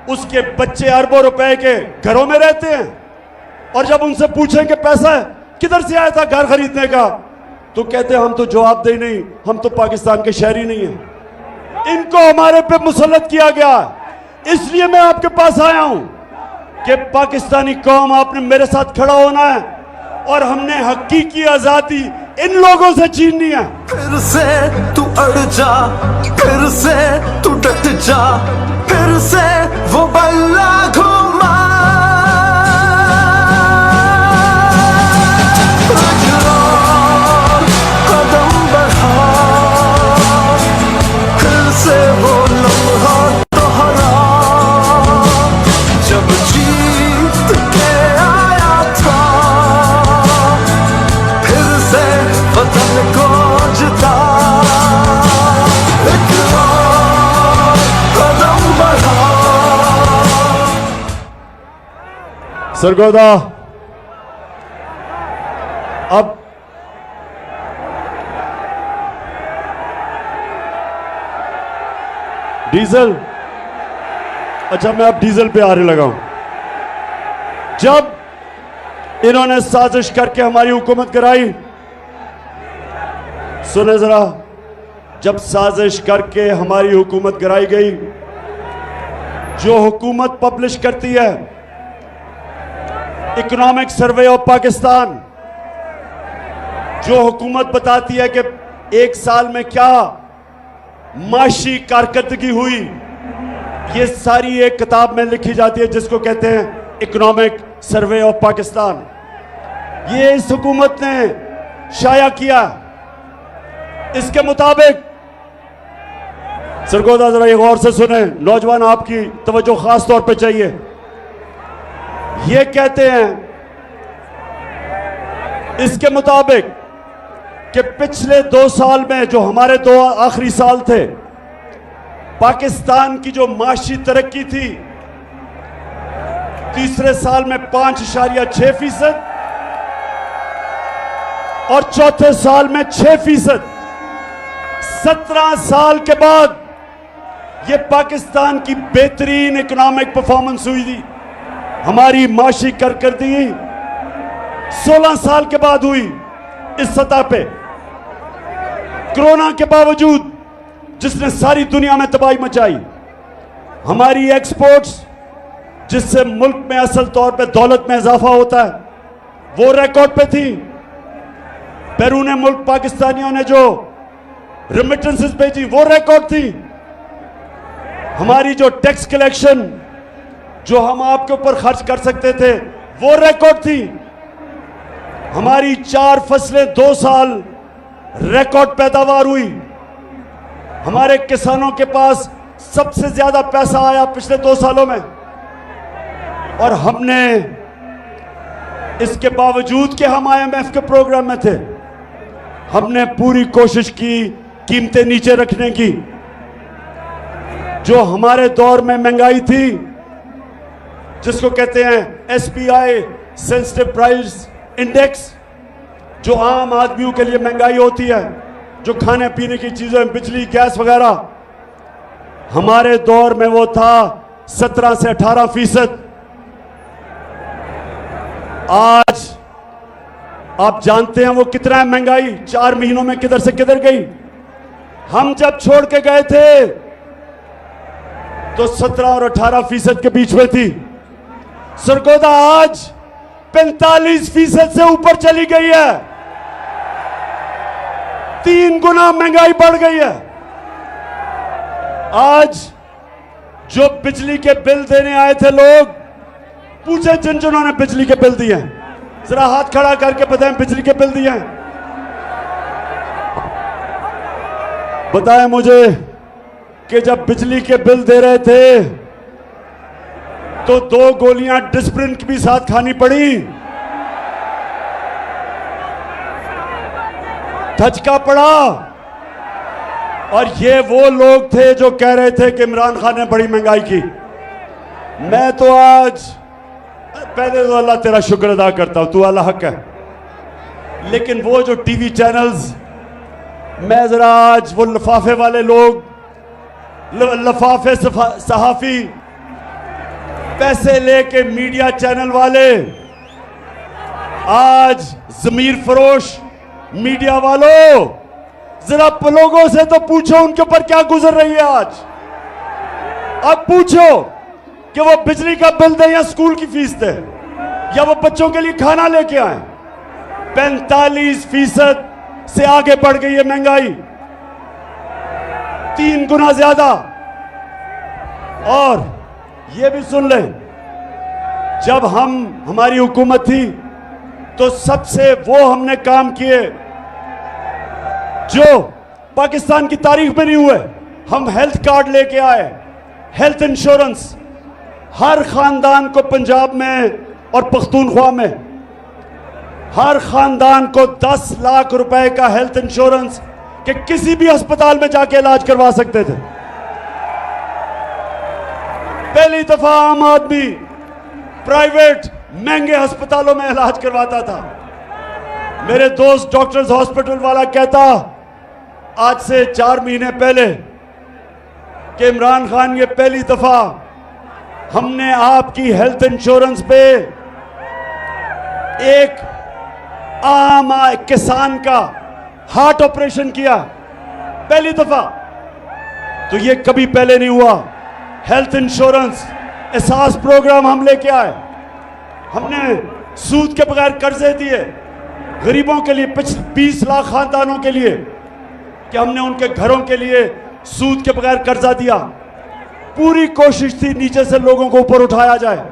उसके बच्चे अरबों रुपए के घरों में रहते हैं, और जब उनसे पूछें कि पैसा किधर से आया था घर खरीदने का, तो कहते हैं हम तो जवाबदेही नहीं, हम तो पाकिस्तान के शहरी नहीं हैं। इनको हमारे पे मुसल्लत किया गया, इसलिए मैं आपके पास आया हूं कि पाकिस्तानी कौम, आपने मेरे साथ खड़ा होना है और हमने हकीकी आजादी इन लोगों से छीननी है। फिर से तू अड़ जा, फिर से तू डट जा, फिर से वो बल्ला घुमा, कदम बढ़ा, फिर से वो लम्हा दोहरा, जब जीत के आया था, फिर से वतन को जिता, एक और कदम बढ़ा। सरगोदा, अब डीजल, अच्छा मैं अब डीजल पे आने लगा हूं। जब इन्होंने साजिश करके हमारी हुकूमत कराई, सुने जरा, जब साजिश करके हमारी हुकूमत गिराई गई, जो हुकूमत पब्लिश करती है इकोनॉमिक सर्वे ऑफ पाकिस्तान, जो हुकूमत बताती है कि एक साल में क्या माशी कारकर्दगी हुई, ये सारी एक किताब में लिखी जाती है जिसको कहते हैं इकोनॉमिक सर्वे ऑफ पाकिस्तान। ये इस हुकूमत ने शाया किया। इसके मुताबिक, सरगोदा जरा ये गौर से सुने, नौजवान आपकी तवज्जो खास तौर पे चाहिए। ये कहते हैं इसके मुताबिक कि पिछले 2 साल में, जो हमारे 2 आखिरी साल थे, पाकिस्तान की जो माशी तरक्की थी, तीसरे साल में 5.6% और चौथे साल में 6%। 17 साल के बाद ये पाकिस्तान की बेहतरीन इकोनॉमिक परफॉर्मेंस हुई थी। हमारी माशी कारकर्दगी 16 साल के बाद हुई इस सतह पे। कोरोना के बावजूद, जिसने सारी दुनिया में तबाही मचाई, हमारी एक्सपोर्ट्स, जिससे मुल्क में असल तौर पे दौलत में इजाफा होता है, वो रिकॉर्ड पे थी। बैरून मुल्क पाकिस्तानियों ने जो रेमिटेंसेस भेजी, वो रिकॉर्ड थी। हमारी जो टैक्स कलेक्शन, जो हम आपके ऊपर खर्च कर सकते थे, वो रिकॉर्ड थी। हमारी 4 फसलें 2 साल रिकॉर्ड पैदावार हुई। हमारे किसानों के पास सबसे ज्यादा पैसा आया पिछले 2 सालों में, और हमने इसके बावजूद कि हम IMF के प्रोग्राम में थे, हमने पूरी कोशिश की कीमतें नीचे रखने की। जो हमारे दौर में महंगाई थी, जिसको कहते हैं SPI सेंसिटिव प्राइस इंडेक्स, जो आम आदमियों के लिए महंगाई होती है, जो खाने पीने की चीजें, बिजली, गैस वगैरह, हमारे दौर में वो था 17 से 18%। आज आप जानते हैं वो कितना है महंगाई, 4 महीनों में किधर से किधर गई। हम जब छोड़ के गए थे तो 17 और 18% के बीच में थी। सरगोदा आज 45% से ऊपर चली गई है। 3 गुना महंगाई बढ़ गई है। आज जो बिजली के बिल देने आए थे लोग, पूछे जिन जिन्होंने बिजली के बिल दिए, जरा हाथ खड़ा करके बताएं बिजली के बिल दिए। बताएं मुझे कि जब बिजली के बिल दे रहे थे तो 2 गोलियां डिस्प्रिन की भी साथ खानी पड़ी, धचका पड़ा। और ये वो लोग थे जो कह रहे थे कि इमरान खान ने बड़ी महंगाई की। मैं तो आज पहले तो अल्लाह तेरा शुक्र अदा करता हूं, तू अल्लाह हक है। लेकिन वो जो टीवी चैनल्स, मैं जरा आज वो लिफाफे वाले लोग, लिफाफे सहाफी, पैसे लेके मीडिया चैनल वाले, आज जमीर फरोश मीडिया वालों, जरा लोगों से तो पूछो उनके ऊपर क्या गुजर रही है आज। अब पूछो कि वो बिजली का बिल दे या स्कूल की फीस दे या वो बच्चों के लिए खाना लेके आए। 45% से आगे बढ़ गई है महंगाई, 3 गुना ज्यादा। और ये भी सुन लें, जब हमारी हुकूमत थी तो सबसे वो हमने काम किए जो पाकिस्तान की तारीख में नहीं हुए। हम हेल्थ कार्ड लेके आए, हेल्थ इंश्योरेंस। हर खानदान को पंजाब में और पख्तूनख्वा में हर खानदान को 10 लाख रुपए का हेल्थ इंश्योरेंस कि किसी भी अस्पताल में जाके इलाज करवा सकते थे। पहली दफा आम आदमी प्राइवेट महंगे अस्पतालों में इलाज करवाता था। मेरे दोस्त डॉक्टर्स हॉस्पिटल वाला कहता आज से 4 महीने पहले कि इमरान खान, ये पहली दफा हमने आपकी हेल्थ इंश्योरेंस पे एक आम किसान का हार्ट ऑपरेशन किया, पहली दफा। तो ये कभी पहले नहीं हुआ। हेल्थ इंश्योरेंस एहसास प्रोग्राम हम लेके आए। हमने सूद के बगैर कर्जे दिए गरीबों के लिए, 20 लाख खानदानों के लिए, कि हमने उनके घरों के लिए सूद के बगैर कर्जा दिया। पूरी कोशिश थी नीचे से लोगों को ऊपर उठाया जाए।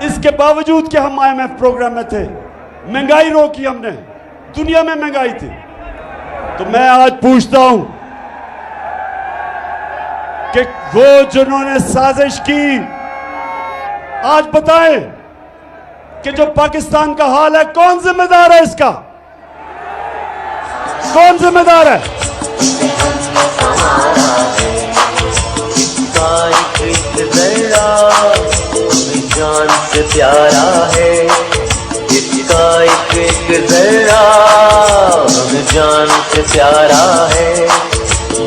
इसके बावजूद कि हम IMF प्रोग्राम में थे, महंगाई रोकी हमने, दुनिया में महंगाई थी। तो मैं आज पूछता हूं कि वो जिन्होंने साजिश की, आज बताएं कि जो पाकिस्तान का हाल है, कौन जिम्मेदार है इसका? कौन जिम्मेदार है? जान से प्यारा है इसका एक जरा, हमें जान से प्यारा है।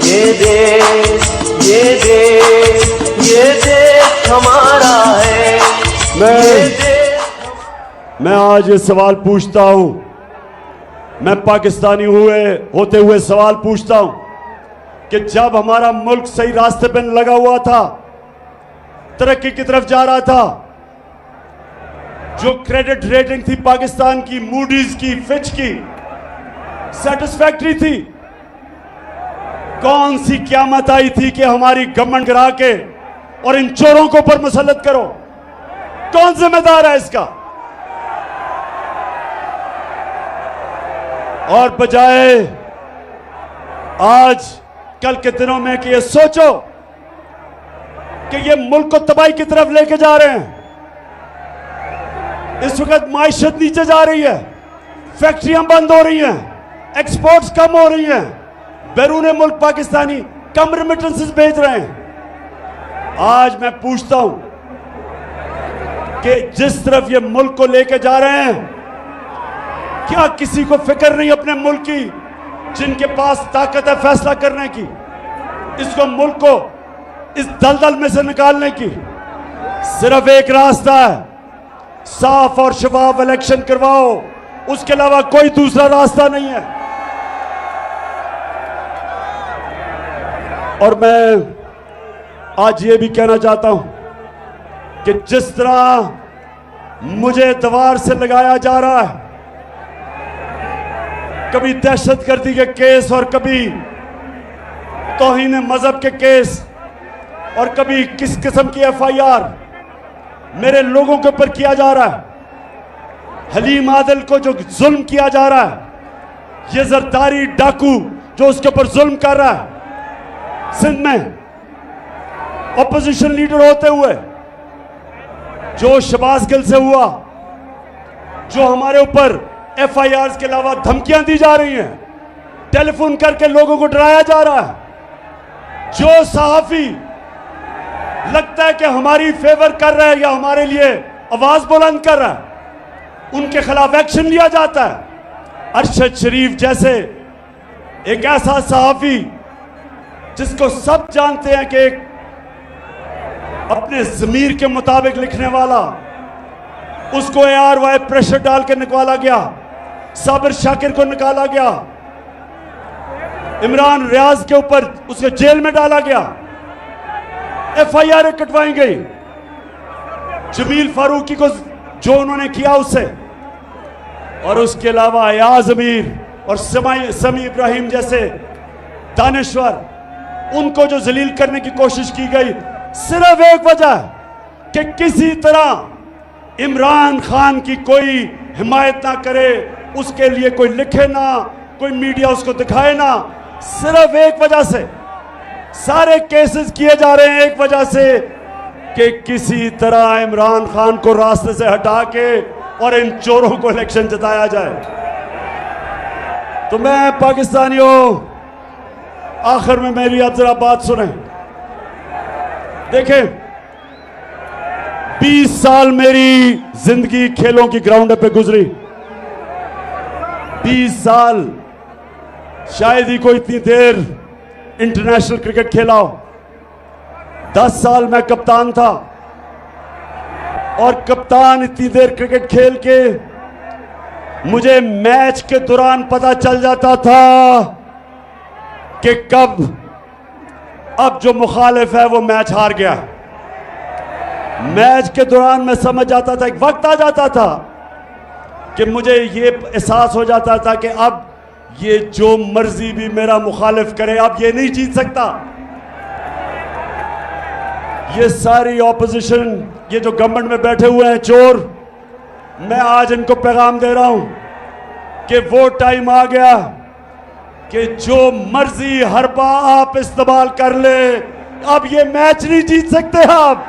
ये देश, ये देश, ये देश हमारा है। मैं आज ये सवाल पूछता हूं, मैं पाकिस्तानी होते हुए सवाल पूछता हूं कि जब हमारा मुल्क सही रास्ते पर लगा हुआ था, तरक्की की तरफ जा रहा था, जो क्रेडिट रेटिंग थी पाकिस्तान की, मूडीज की, फिच की, सेटिस्फैक्टरी थी, कौन सी क़यामत आई थी कि हमारी गवर्नमेंट गिरा के और इन चोरों को ऊपर मुसल्लत करो? कौन जिम्मेदार है इसका? और बजाय आज कल के दिनों में कि ये सोचो कि ये मुल्क को तबाही की तरफ लेके जा रहे हैं, इस वक्त माइशत नीचे जा रही है, फैक्ट्रियां बंद हो रही हैं, एक्सपोर्ट्स कम हो रही हैं, बैरून मुल्क पाकिस्तानी कम रेमिटेंसेस भेज रहे हैं। आज मैं पूछता हूं कि जिस तरफ ये मुल्क को लेके जा रहे हैं, क्या किसी को फिक्र नहीं अपने मुल्क की, जिनके पास ताकत है फैसला करने की, इसको मुल्क को इस दलदल में से निकालने की? सिर्फ एक रास्ता है, साफ और शफाफ इलेक्शन करवाओ, उसके अलावा कोई दूसरा रास्ता नहीं है। और मैं आज ये भी कहना चाहता हूं कि जिस तरह मुझे दीवार से लगाया जा रहा है, कभी दहशतगर्दी के केस और कभी तौहीन मजहब के केस और कभी किस किस्म की FIR मेरे लोगों के ऊपर किया जा रहा है, हलीम आदिल को जो जुल्म किया जा रहा है, ये जरदारी डाकू जो उसके ऊपर जुल्म कर रहा है, सिंध में ऑपोजिशन लीडर होते हुए जो शहबाज गिल से हुआ, जो हमारे ऊपर FIRs के अलावा धमकियां दी जा रही हैं, टेलीफोन करके लोगों को डराया जा रहा है, जो सहाफी लगता है कि हमारी फेवर कर रहा है या हमारे लिए आवाज बुलंद कर रहा है, उनके खिलाफ एक्शन लिया जाता है। अरशद शरीफ जैसे एक ऐसा सहाफी जिसको सब जानते हैं कि एक अपने ज़मीर के मुताबिक लिखने वाला, उसको ARY प्रेशर डाल के निकाला गया, साबिर शाकिर को निकाला गया, इमरान रियाज के ऊपर उसके जेल में डाला गया, FIR कटवाई गई, जमील फारूकी को जो उन्होंने किया उससे, और उसके अलावा अयाज अमीर और समी इब्राहिम जैसे दानिश्वर, उनको जो जलील करने की कोशिश की गई, सिर्फ एक वजह कि किसी तरह इमरान खान की कोई हिमायत ना करे, उसके लिए कोई लिखे ना, कोई मीडिया उसको दिखाए ना, सिर्फ एक वजह से सारे केसेस किए जा रहे हैं, एक वजह से कि किसी तरह इमरान खान को रास्ते से हटा के और इन चोरों को इलेक्शन जिताया जाए। तो मैं पाकिस्तानियों, आखिर में मेरी अब जरा बात सुने। देखें, 20 साल मेरी जिंदगी खेलों की ग्राउंड पे गुजरी, 20 साल, शायद ही कोई इतनी देर इंटरनेशनल क्रिकेट खेला हो। 10 साल मैं कप्तान था, और कप्तान इतनी देर क्रिकेट खेल के मुझे मैच के दौरान पता चल जाता था कि कब अब जो मुखालिफ है वो मैच हार गया। मैच के दौरान मैं समझ जाता था, एक वक्त आ जाता था कि मुझे ये एहसास हो जाता था कि अब ये जो मर्जी भी मेरा मुखालिफ करे, अब ये नहीं जीत सकता। ये सारी ऑपोजिशन, ये जो गवर्नमेंट में बैठे हुए हैं चोर, मैं आज इनको पैगाम दे रहा हूं कि वो टाइम आ गया कि जो मर्जी हरबा आप इस्तेमाल कर ले, अब ये मैच नहीं जीत सकते आप।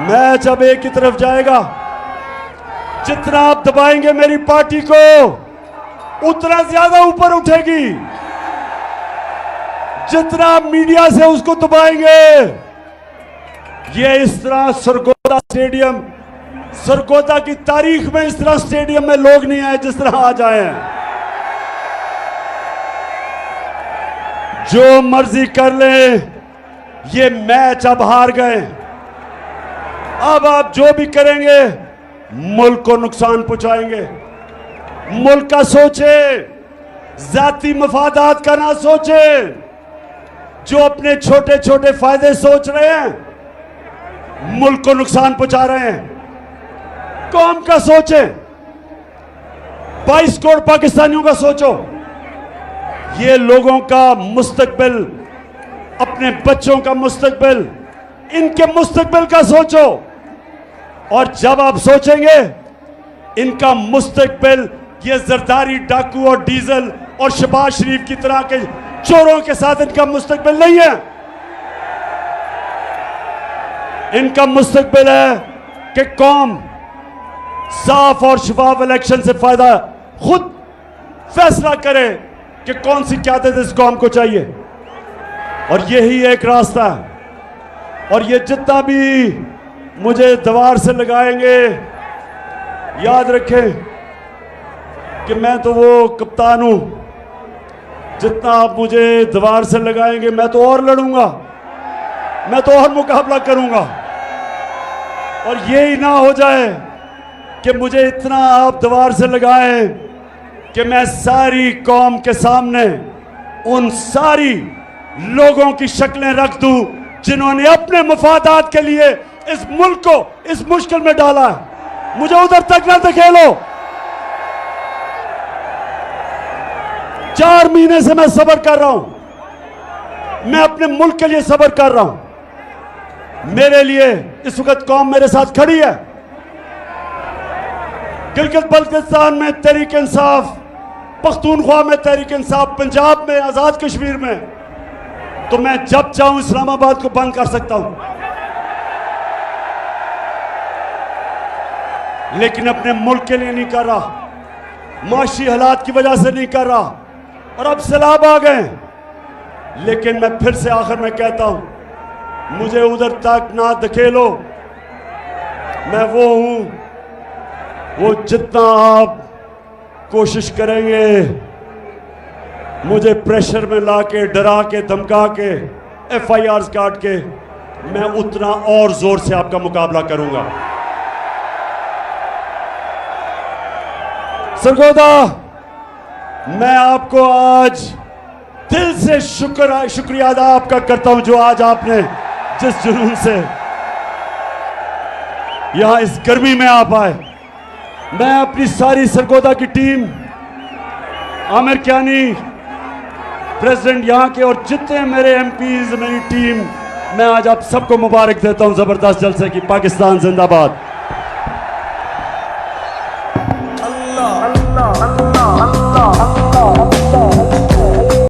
मैच अब एक ही तरफ जाएगा। जितना आप दबाएंगे मेरी पार्टी को, उतना ज्यादा ऊपर उठेगी। जितना आप मीडिया से उसको दबाएंगे, ये इस तरह सरगोदा स्टेडियम, सरगोदा की तारीख में इस तरह स्टेडियम में लोग नहीं आए जिस तरह आज आए हैं। जो मर्जी कर ले, ये मैच अब हार गए। अब आप जो भी करेंगे मुल्क को नुकसान पहुंचाएंगे। मुल्क का सोचे, जाती मफादात का ना सोचे। जो अपने छोटे छोटे फायदे सोच रहे हैं, मुल्क को नुकसान पहुंचा रहे हैं। कौम का सोचे, 22 करोड़ पाकिस्तानियों का सोचो। ये लोगों का मुस्तकबिल, अपने बच्चों का मुस्तकबिल, इनके मुस्तकबिल का सोचो। और जब आप सोचेंगे इनका मुस्तकबिल ये जरदारी डाकू और डीजल और शहबाज शरीफ की तरह के चोरों के साथ इनका मुस्तकबिल नहीं है। इनका मुस्तकबिल है कि कौम साफ और शफाफ इलेक्शन से फायदा खुद फैसला करे कि कौन सी क़यादत इस कौम को चाहिए, और यही एक रास्ता है। और ये जितना भी मुझे दीवार से लगाएंगे, याद रखें कि मैं तो वो कप्तान हूं, जितना आप मुझे दीवार से लगाएंगे मैं तो और लड़ूंगा, मैं तो और मुकाबला करूंगा। और यही ना हो जाए कि मुझे इतना आप दीवार से लगाएं कि मैं सारी कौम के सामने उन सारी लोगों की शक्लें रख दूं जिन्होंने अपने मफादात के लिए इस मुल्क को इस मुश्किल में डाला है। मुझे उधर तक ना धकेलो। 4 महीने से मैं सब्र कर रहा हूं, मैं अपने मुल्क के लिए सब्र कर रहा हूं। मेरे लिए इस वक्त कौम मेरे साथ खड़ी है। गिलगित बल्तिस्तान में तहरीक इंसाफ, पख्तूनख्वा में तहरीक इंसाफ, पंजाब में, आजाद कश्मीर में, तो मैं जब चाहूं इस्लामाबाद को बंद कर सकता हूं, लेकिन अपने मुल्क के लिए नहीं कर रहा, माशी हालात की वजह से नहीं कर रहा। और अब सैलाब आ गए, लेकिन मैं फिर से आखिर में कहता हूं, मुझे उधर तक ना धकेलो। मैं वो हूं, वो जितना आप कोशिश करेंगे मुझे प्रेशर में लाके, डरा के, धमका के, FIRs काट के, मैं उतना और जोर से आपका मुकाबला करूंगा। सरगोदा, मैं आपको आज दिल से शुक्रिया अदा आपका करता हूं, जो आज आपने जिस जुनून से यहां इस गर्मी में आप आए। मैं अपनी सारी सरगोदा की टीम, आमिर कियानी प्रेसिडेंट यहाँ के, और जितने मेरे MPs, मेरी टीम, मैं आज आप सबको मुबारक देता हूं जबरदस्त जलसे की। पाकिस्तान जिंदाबाद। अल्लाह